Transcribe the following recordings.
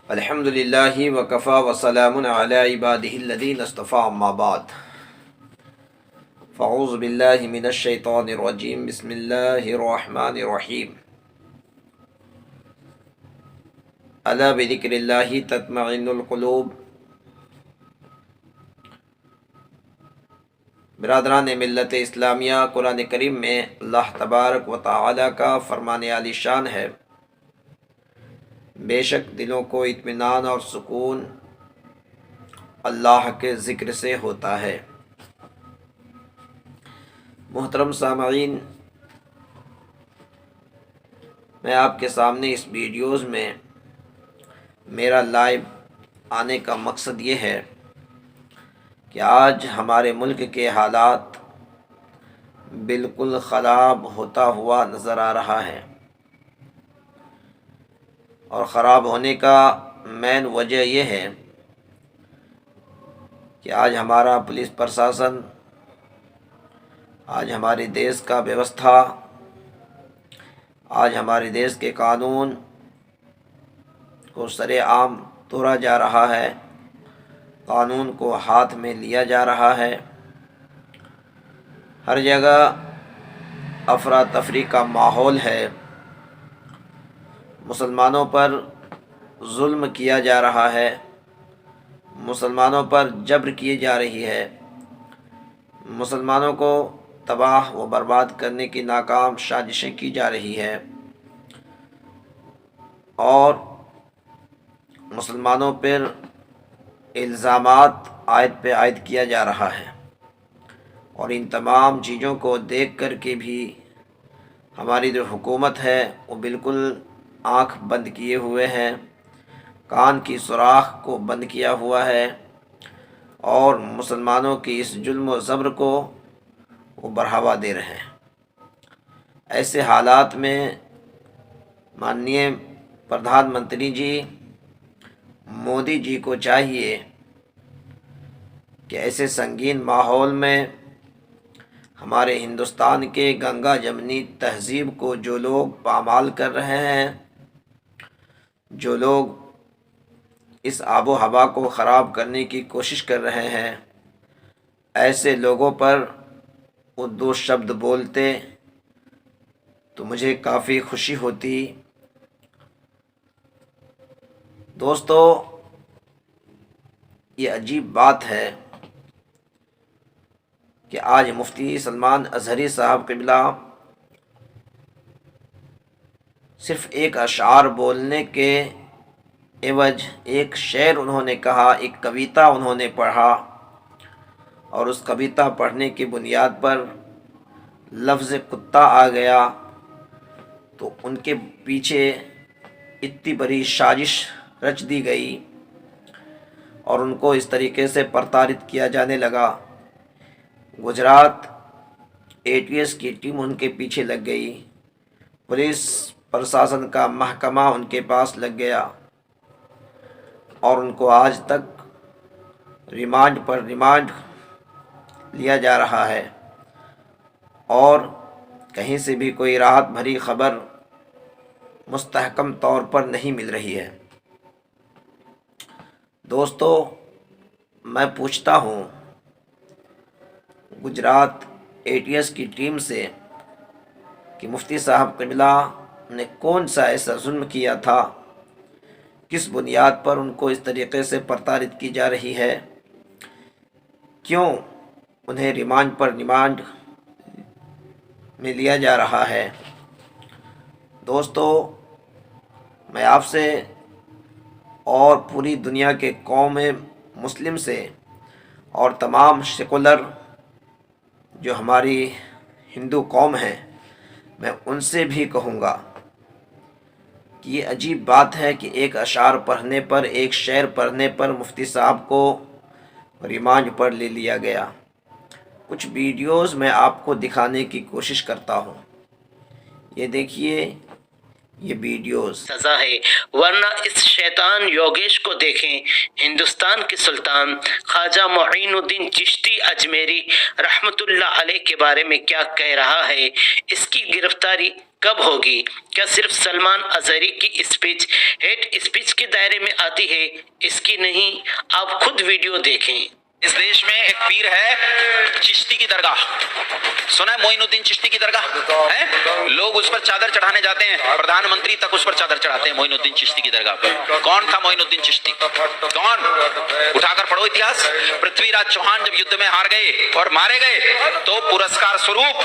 الحمد للہ وکفا وسلام علی عبادہ الذین اصطفیٰ اما بعد فاعوذ باللہ من الشیطان الرجیم بسم اللہ الرحمن الرحیم الا بذکر اللہ تطمئن القلوب۔ برادران ملت اسلامیہ، قرآن کریم میں اللہ تبارک و تعالی کا فرمان عالی شان ہے، بے شک دلوں کو اطمینان اور سکون اللہ کے ذکر سے ہوتا ہے۔ محترم سامعین، میں آپ کے سامنے اس ویڈیوز میں میرا لائیو آنے کا مقصد یہ ہے کہ آج ہمارے ملک کے حالات بالکل خراب ہوتا ہوا نظر آ رہا ہے، اور خراب ہونے کا مین وجہ یہ ہے کہ آج ہمارا پولیس پرشاسن، آج ہمارے دیش کا ویوستھا، آج ہمارے دیش کے قانون کو سر عام توڑا جا رہا ہے، قانون کو ہاتھ میں لیا جا رہا ہے۔ ہر جگہ افراتفری کا ماحول ہے، مسلمانوں پر ظلم کیا جا رہا ہے، مسلمانوں پر جبر کی جا رہی ہے، مسلمانوں کو تباہ و برباد کرنے کی ناکام سازشیں کی جا رہی ہے، اور مسلمانوں پر الزامات عائد پہ عائد کیا جا رہا ہے، اور ان تمام چیزوں کو دیکھ کر کے بھی ہماری جو حکومت ہے وہ بالکل آنکھ بند کیے ہوئے ہیں، کان کی سوراخ کو بند کیا ہوا ہے، اور مسلمانوں کی اس ظلم و جبر کو وہ بڑھاوا دے رہے ہیں۔ ایسے حالات میں ماننیے پردھان منتری جی مودی جی کو چاہیے کہ ایسے سنگین ماحول میں ہمارے ہندوستان کے گنگا جمنی تہذیب کو جو لوگ پامال کر رہے ہیں، جو لوگ اس آب و ہوا کو خراب کرنے کی کوشش کر رہے ہیں، ایسے لوگوں پر وہ دو شبد بولتے تو مجھے کافی خوشی ہوتی۔ دوستو، یہ عجیب بات ہے کہ آج مفتی سلمان اظہری صاحب قبلہ صرف ایک اشعار بولنے کے عوض ایک شعر انہوں نے کہا، ایک کویتا انہوں نے پڑھا، اور اس کویتا پڑھنے کی بنیاد پر لفظ کتا آ گیا، تو ان کے پیچھے اتنی بڑی سازش رچ دی گئی اور ان کو اس طریقے سے پرتارت کیا جانے لگا۔ گجرات ATS کی ٹیم ان کے پیچھے لگ گئی، پولیس پرشاسن کا محکمہ ان کے پاس لگ گیا، اور ان کو آج تک ریمانڈ پر ریمانڈ لیا جا رہا ہے، اور کہیں سے بھی کوئی راحت بھری خبر مستحکم طور پر نہیں مل رہی ہے۔ دوستو، میں پوچھتا ہوں گجرات ATS کی ٹیم سے کہ مفتی صاحب قبلہ نے کون سا ایسا ظلم کیا تھا، کس بنیاد پر ان کو اس طریقے سے پرتارت کی جا رہی ہے، کیوں انہیں ریمانڈ پر ریمانڈ میں لیا جا رہا ہے؟ دوستو، میں آپ سے اور پوری دنیا کے قوم مسلم سے اور تمام سیکولر جو ہماری ہندو قوم ہے، میں ان سے بھی کہوں گا کہ یہ عجیب بات ہے کہ ایک اشعار پڑھنے پر، ایک شعر پڑھنے پر مفتی صاحب کو ریمانڈ پر لے لیا گیا۔ کچھ ویڈیوز میں آپ کو دکھانے کی کوشش کرتا ہوں، یہ دیکھیے یہ ویڈیوز۔ سزا ہے، ورنہ اس شیطان یوگیش کو دیکھیں، ہندوستان کے سلطان خواجہ معین الدین چشتی اجمیری رحمت اللہ علیہ کے بارے میں کیا کہہ رہا ہے۔ اس کی گرفتاری کب ہوگی؟ کیا صرف سلمان اظہری کی اسپیچ ہیٹ اسپیچ کے دائرے میں آتی ہے؟ اس کی نہیں، آپ خود ویڈیو دیکھیں۔ اس دیش میں ایک پیر ہے چشتی کی درگاہ، سنا ہے؟ معین الدین چشتی کی درگاہ ہے، لوگ اس پر چادر چڑھانے جاتے ہیں، پردھان منتری تک اس پر چادر چڑھاتے ہیں معین الدین چشتی کی درگاہ پر۔ کون تھا معین الدین چشتی؟ کون؟ اٹھا کر پڑھو اتہاس۔ پرتھوی راج چوہان جب یدھ میں ہار گئے اور مارے گئے تو پرسکار سوروپ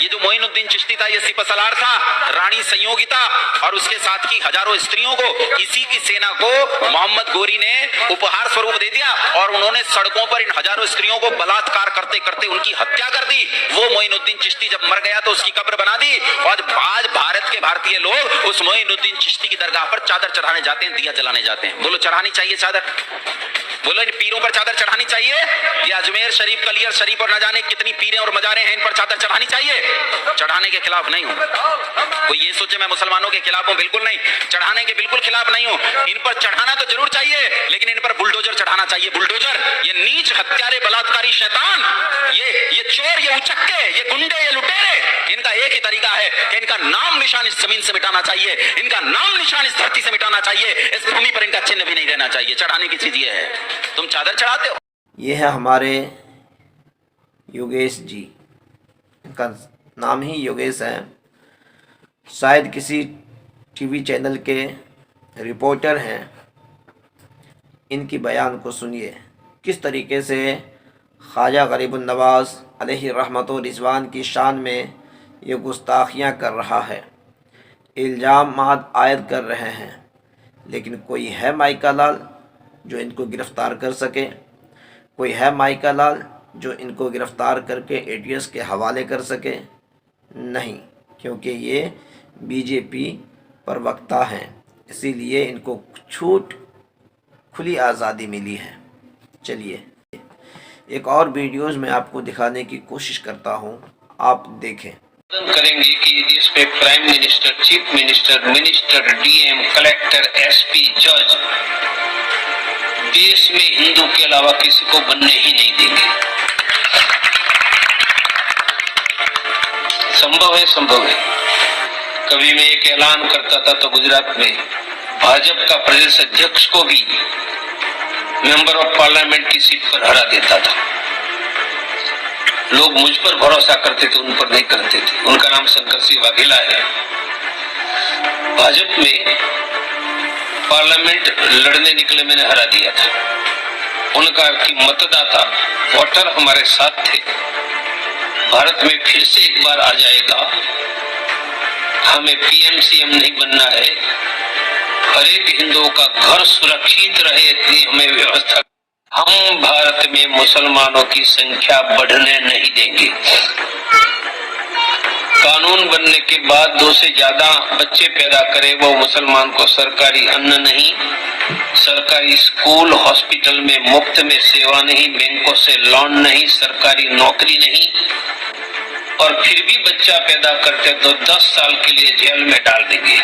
یہ جو معین الدین چشتی تھا، یہ سپہ سالار تھا، رانی سنیوگتا اور اس کے ساتھ کی ہزاروں استریوں کو، اسی کی سینا کو محمد گوری نے اپہار سوروپ دے دیا اور انہوں نے سڑکوں پر ان ہزاروں استریوں کو بلاತ್ಕಾರ کرتے کرتے ان کی ہتیا کر دی۔ وہ معین الدین چشتی جب مر گیا تو اس کی قبر بنا دی، اور آج بھارت کے بھارتی لوگ اس معین الدین چشتی کی درگاہ پر چادر چڑھانے جاتے ہیں، دیا جلانے جاتے ہیں۔ بولو چڑھانی چاہیے چادر؟ بولو ان پیروں پر چادر چڑھانی چاہیے؟ یہ اجمیر شریف، کلیئر شریف اور نہ جانے کتنی پیریں اور مزاریں ہیں، ان پر چادر چڑھانی چاہیے؟ چڑھانے کے خلاف نہیں ہوں، کوئی یہ سوچے میں مسلمانوں کے خلاف ہوں، بالکل نہیں، چڑھانے کے بالکل خلاف نہیں ہوں۔ ان پر چڑھانا تو ضرور چاہیے، لیکن ان پر بلڈوزر چڑھانا چاہیے، بلڈوزر۔ یہ نیچ ہتھیارے بلاತ್ಕಾری شیطان، یہ چور، یہ اچکے، یہ گنڈے، یہ لٹیرے، ان کا ایک ہی طریقہ ہے کہ ان کا نام نشان اس زمین سے مٹانا چاہیے، ان کا نام نشان اس دھرتی سے مٹانا چاہیے، اس بھومی پر ان کا چہن بھی نہیں رہنا چاہیے۔ چڑھانے کی چیز یہ ہے، تم چادر چڑھاتے ہو۔ یہ ہے ہمارے یوگیش جی، ان کا نام ہی یوگیش ہے، شاید کسی ٹی وی چینل کے رپورٹر ہیں۔ ان کی بیان کو سنیے، کس طریقے سے خواجہ غریب النواز علیہ رحمت و رضوان کی شان میں یہ گستاخیاں کر رہا ہے، الزامات عائد کر رہے ہیں، لیکن کوئی ہے مائیکا لال جو ان کو گرفتار کر سکے؟ کوئی ہے مائیکا لال جو ان کو گرفتار کر کے ATS کے حوالے کر سکے؟ نہیں، کیونکہ یہ BJP پروکتا ہیں، اسی لیے ان کو چھوٹ، کھلی آزادی ملی ہے۔ چلیے ایک اور ویڈیوز میں آپ کو دکھانے کی کوشش کرتا ہوں، آپ دیکھیں۔ کریں گے کہ یہ دیش میں prime minister, chief minister, DM، collector, SP، جج دیش میں ہندو کے علاوہ کسی کو بننے ہی نہیں دیں گے۔ سمبھو ہے۔ کبھی میں ایک اعلان کرتا تھا تو گجرات میں بھاجپ کا پردیش ادھیکش کو بھی ممبر آف پارلیمنٹ کی سیٹ پر ہرا دیتا تھا۔ لوگ مجھ پر بھروسہ کرتے تھے، ان پر نہیں کرتے تھے۔ ان کا نام شنکر سنگھ واگھیلا ہے۔ بھاجپ میں پارلیمنٹ لڑنے نکلے، میں نے ہرا دیا تھا۔ ان کا کہ متداتا ووٹر ہمارے ساتھ تھے۔ بھارت میں پھر سے ایک بار آ جائے گا، ہمیں PM CM نہیں بننا ہے، ہر ایک ہندو کا گھر سرکشت رہے، اتنی ہمیں ویوستھا۔ ہم بھارت میں مسلمانوں کی سنکھیا بڑھنے نہیں دیں گے۔ قانون بننے کے بعد 2 سے زیادہ بچے پیدا کرے وہ مسلمان کو سرکاری ان نہیں، سرکاری اسکول ہاسپٹل میں مفت میں سیوا نہیں، بینکوں سے لون نہیں، سرکاری نوکری نہیں، اور پھر بھی بچہ پیدا کرتے تو 10 سال کے لیے جیل میں ڈال دیں گے۔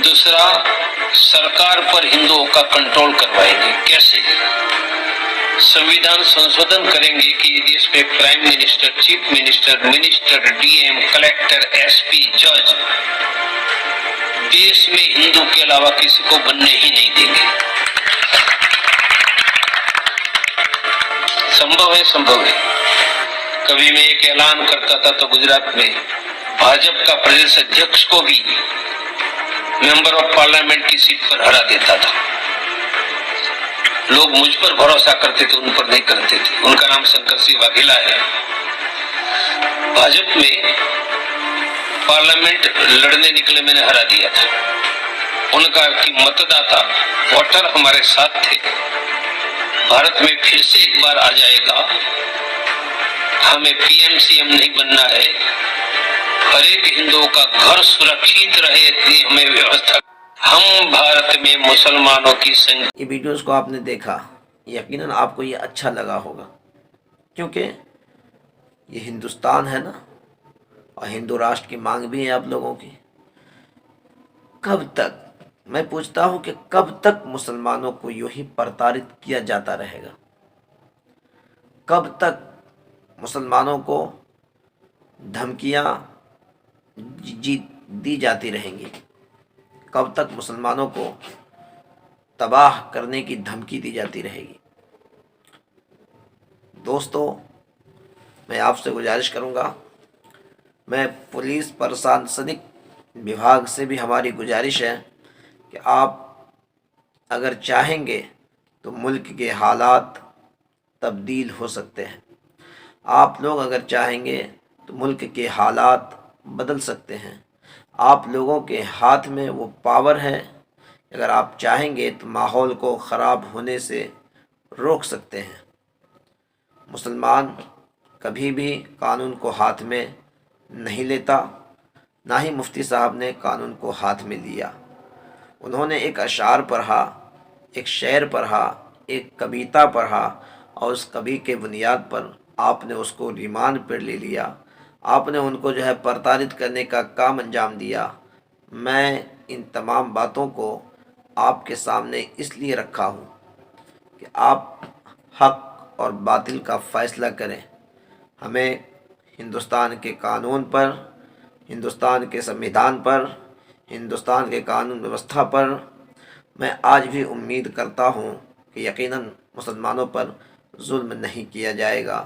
دوسرا، سرکار پر ہندوؤں کا کنٹرول کروائیں گے۔ کیسے؟ سنویدھان سنشودھن کریں گے کہ یہ دیش میں prime minister, chief minister, DM، collector, SP، جج دیش میں ہندو کے علاوہ کسی کو بننے ہی نہیں دیں گے۔ سمبھو ہے۔ کبھی میں ایک اعلان کرتا تھا تو گجرات میں بھاجپ کا پردیش ادھیکش کو بھی ممبر آف پارلیمنٹ کی سیٹ پر ہرا دیتا تھا۔ لوگ مجھ پر بھروسہ کرتے تھے، ان پر نہیں کرتے تھے۔ ان کا نام شنکر سنگھ واگھیلا ہے۔ بھاجپ میں پارلیمنٹ لڑنے نکلے، میں نے ہرا دیا تھا۔ ان کا کہ متداتا ووٹر ہمارے ساتھ تھے۔ بھارت میں پھر سے ایک بار آ جائے گا، ہمیں PM CM نہیں بننا ہے، ہر ایک ہندو کا گھر سرکشت رہے، اتنی ہمیں ویوستھا۔ ہم بھارت میں مسلمانوں کی یہ ویڈیوز کو آپ نے دیکھا، یقیناً آپ کو یہ اچھا لگا ہوگا، کیونکہ یہ ہندوستان ہے نا، اور ہندو راشٹر کی مانگ بھی ہے آپ لوگوں کی۔ کب تک، میں پوچھتا ہوں کہ کب تک مسلمانوں کو یوں ہی پرتارت کیا جاتا رہے گا؟ کب تک مسلمانوں کو دھمکیاں دی جاتی رہیں گی؟ کب تک مسلمانوں کو تباہ کرنے کی دھمکی دی جاتی رہے گی؟ دوستو، میں آپ سے گزارش کروں گا، میں پولیس پرشاسنک وبھاگ سے بھی ہماری گزارش ہے کہ آپ اگر چاہیں گے تو ملک کے حالات تبدیل ہو سکتے ہیں۔ آپ لوگ اگر چاہیں گے تو ملک کے حالات بدل سکتے ہیں۔ آپ لوگوں کے ہاتھ میں وہ پاور ہے، اگر آپ چاہیں گے تو ماحول کو خراب ہونے سے روک سکتے ہیں۔ مسلمان کبھی بھی قانون کو ہاتھ میں نہیں لیتا، نہ ہی مفتی صاحب نے قانون کو ہاتھ میں لیا۔ انہوں نے ایک اشعار پڑھا، ایک شعر پڑھا، ایک کویتا پڑھا، اور اس کبھی کے بنیاد پر آپ نے اس کو ریمانڈ پر لے لیا، آپ نے ان کو پرتارت کرنے کا کام انجام دیا۔ میں ان تمام باتوں کو آپ کے سامنے اس لیے رکھا ہوں کہ آپ حق اور باطل کا فیصلہ کریں۔ ہمیں ہندوستان کے قانون پر، ہندوستان کے سنویدھان پر، ہندوستان کے قانون ویوستھا پر میں آج بھی امید کرتا ہوں کہ یقیناً مسلمانوں پر ظلم نہیں کیا جائے گا۔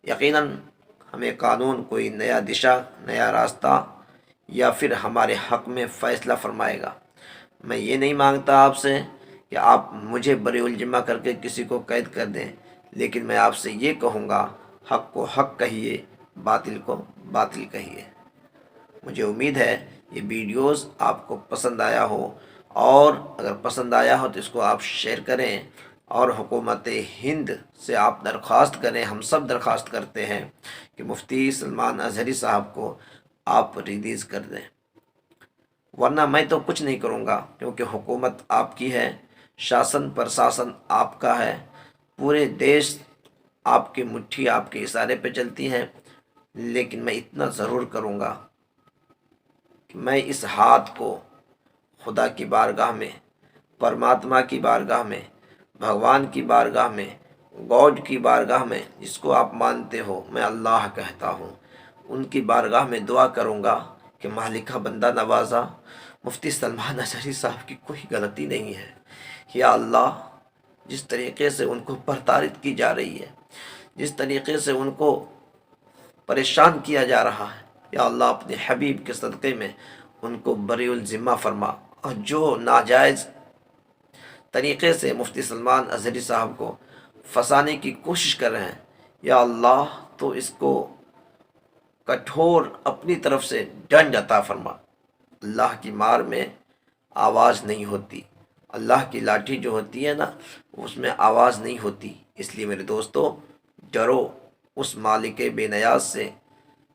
یقیناً ہمیں قانون کوئی نیا دشا، نیا راستہ یا پھر ہمارے حق میں فیصلہ فرمائے گا۔ میں یہ نہیں مانگتا آپ سے کہ آپ مجھے بری الجمہ کر کے کسی کو قید کر دیں، لیکن میں آپ سے یہ کہوں گا، حق کو حق کہیے، باطل کو باطل کہیے۔ مجھے امید ہے یہ ویڈیوز آپ کو پسند آیا ہو، اور اگر پسند آیا ہو تو اس کو آپ شیئر کریں، اور حکومت ہند سے آپ درخواست کریں، ہم سب درخواست کرتے ہیں کہ مفتی سلمان اظہری صاحب کو آپ ریلیز کر دیں، ورنہ میں تو کچھ نہیں کروں گا، کیونکہ حکومت آپ کی ہے، شاسن پرشاسن آپ کا ہے، پورے دیش آپ کی مٹھی، آپ کے اشارے پہ چلتی ہیں۔ لیکن میں اتنا ضرور کروں گا کہ میں اس ہاتھ کو خدا کی بارگاہ میں، پرماتما کی بارگاہ میں، بھگوان کی بارگاہ میں، گاڈ کی بارگاہ میں، جس کو آپ مانتے ہو، میں اللہ کہتا ہوں، ان کی بارگاہ میں دعا کروں گا کہ مالکہ بندہ نوازا مفتی سلمان اظہری صاحب کی کوئی غلطی نہیں ہے۔ یا اللہ، جس طریقے سے ان کو پرتارت کی جا رہی ہے، جس طریقے سے ان کو پریشان کیا جا رہا ہے، یا اللہ اپنے حبیب کے صدقے میں ان کو بری الذمہ فرما، اور جو ناجائز طریقے سے مفتی سلمان اظہری صاحب کو پھنسانے کی کوشش کر رہے ہیں، یا اللہ تو اس کو کٹھور اپنی طرف سے ڈنڈ عطا فرما۔ اللہ کی مار میں آواز نہیں ہوتی، اللہ کی لاٹھی جو ہوتی ہے نا، اس میں آواز نہیں ہوتی۔ اس لیے میرے دوستو، ڈرو اس مالک بے نیاز سے،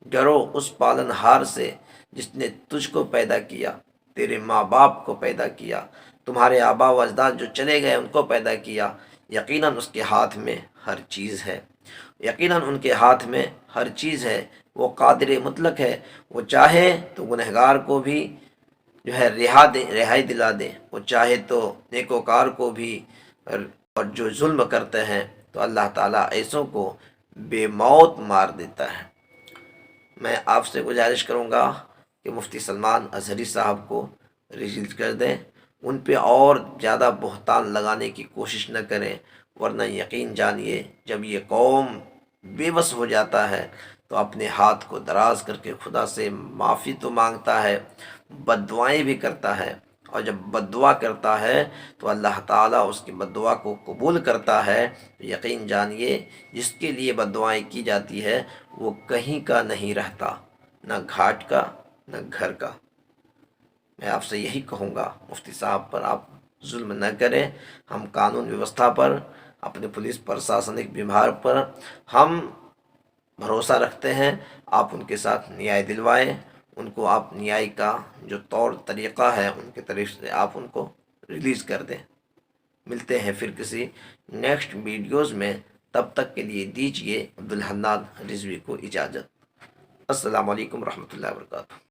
ڈرو اس پالن ہار سے جس نے تجھ کو پیدا کیا، تیرے ماں باپ کو پیدا کیا، تمہارے آبا و اجداد جو چلے گئے ان کو پیدا کیا۔ یقیناً اس کے ہاتھ میں ہر چیز ہے، یقیناً ان کے ہاتھ میں ہر چیز ہے، وہ قادر مطلق ہے، وہ چاہے تو گنہگار کو بھی رہائی دلا دے، وہ چاہے تو نیکوکار کو بھی، اور جو ظلم کرتے ہیں تو اللہ تعالیٰ ایسوں کو بے موت مار دیتا ہے۔ میں آپ سے گزارش کروں گا کہ مفتی سلمان اظہری صاحب کو ریلیز کر دیں، ان پہ اور زیادہ بہتان لگانے کی کوشش نہ کریں، ورنہ یقین جانیے جب یہ قوم بے بس ہو جاتا ہے تو اپنے ہاتھ کو دراز کر کے خدا سے معافی تو مانگتا ہے، بد دعائیں بھی کرتا ہے، اور جب بد دعا کرتا ہے تو اللہ تعالیٰ اس کی بد دعا کو قبول کرتا ہے۔ یقین جانیے جس کے لیے بد دعائیں کی جاتی ہے وہ کہیں کا نہیں رہتا، نہ گھاٹ کا نہ گھر کا۔ میں آپ سے یہی کہوں گا، مفتی صاحب پر آپ ظلم نہ کریں، ہم قانون ویوستھا پر، اپنے پولیس پرشاسنک وبھاگ پر ہم بھروسہ رکھتے ہیں۔ آپ ان کے ساتھ نیائے دلوائیں، ان کو آپ نیائی کا جو طور طریقہ ہے ان کے طریقے سے آپ ان کو ریلیز کر دیں۔ ملتے ہیں پھر کسی نیکسٹ ویڈیوز میں، تب تک کے لیے دیجیے عبدالحنان رضوی کو اجازت۔ السلام علیکم ورحمۃ اللہ وبرکاتہ۔